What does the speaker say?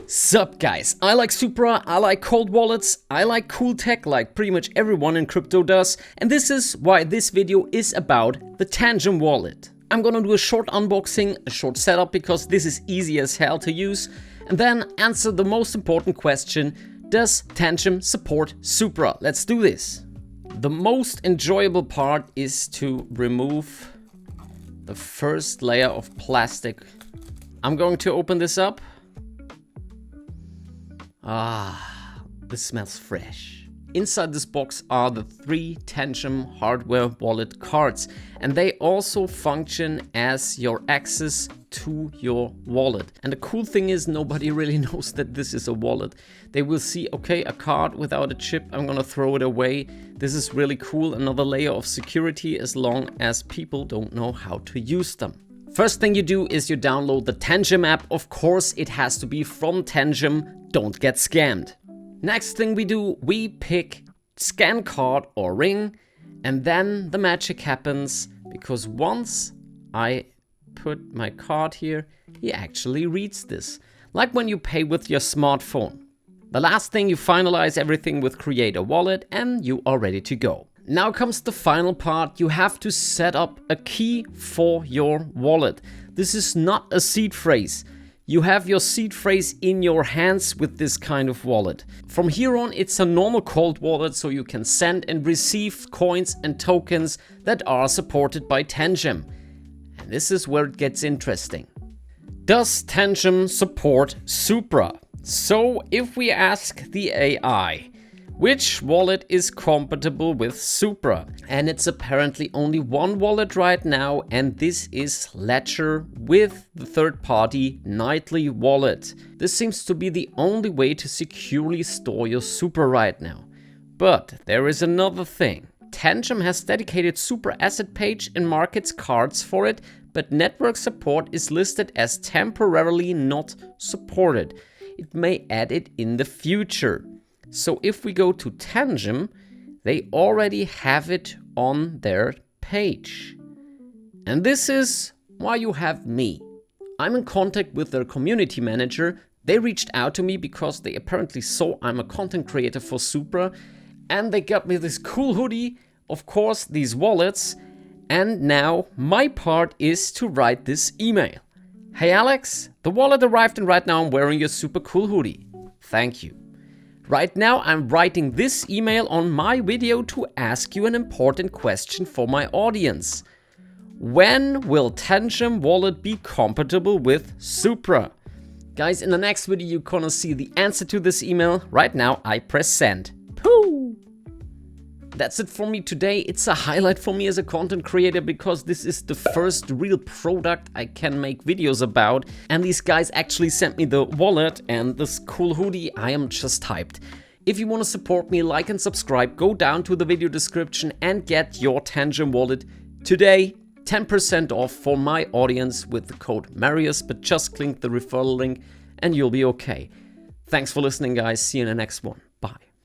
Sup guys, I like SUPRA, I like cold wallets, I like cool tech like pretty much everyone in crypto does, and this is why this video is about the Tangem wallet. I'm gonna do a short unboxing, a short setup because this is easy as hell to use, and then answer the most important question: does Tangem support SUPRA? Let's do this. The most enjoyable part is to remove the first layer of plastic. I'm going to open this up. This smells fresh. Inside this box are the 3 Tangem hardware wallet cards, and they also function as your access to your wallet. And the cool thing is nobody really knows that this is a wallet. They will see, okay, a card without a chip, I'm gonna throw it away. This is really cool, another layer of security as long as people don't know how to use them. First thing you do is you download the Tangem app. Of course, it has to be from Tangem. Don't get scammed. Next thing we do, we pick scan card or ring, and then the magic happens, because once I put my card here, he actually reads this, like when you pay with your smartphone. The last thing, you finalize everything with create a wallet and you are ready to go. Now comes the final part. You have to set up a key for your wallet. This is not a seed phrase. You have your seed phrase in your hands with this kind of wallet. From here on, it's a normal cold wallet, so you can send and receive coins and tokens that are supported by Tangem. And this is where it gets interesting. Does Tangem support SUPRA? So if we ask the AI, which wallet is compatible with SUPRA? And it's apparently only one wallet right now, and this is Ledger with the third-party Nightly wallet. This seems to be the only way to securely store your SUPRA right now. But there is another thing. Tangem has dedicated SUPRA asset page and markets cards for it, but network support is listed as temporarily not supported. It may add it in the future. So if we go to Tangem, they already have it on their page. And this is why you have me. I'm in contact with their community manager. They reached out to me because they apparently saw I'm a content creator for SUPRA, and they got me this cool hoodie, of course, these wallets, and now my part is to write this email. Hey Alex, the wallet arrived and right now I'm wearing your super cool hoodie. Thank you. Right now I'm writing this email on my video to ask you an important question for my audience. When will Tangem wallet be compatible with SUPRA? Guys, in the next video you're gonna see the answer to this email. Right now I press send. Pooh! That's it for me today. It's a highlight for me as a content creator because this is the first real product I can make videos about. And these guys actually sent me the wallet and this cool hoodie. I am just hyped. If you want to support me, like and subscribe, go down to the video description and get your Tangem wallet today. 10% off for my audience with the code Marius, but just click the referral link and you'll be okay. Thanks for listening, guys. See you in the next one.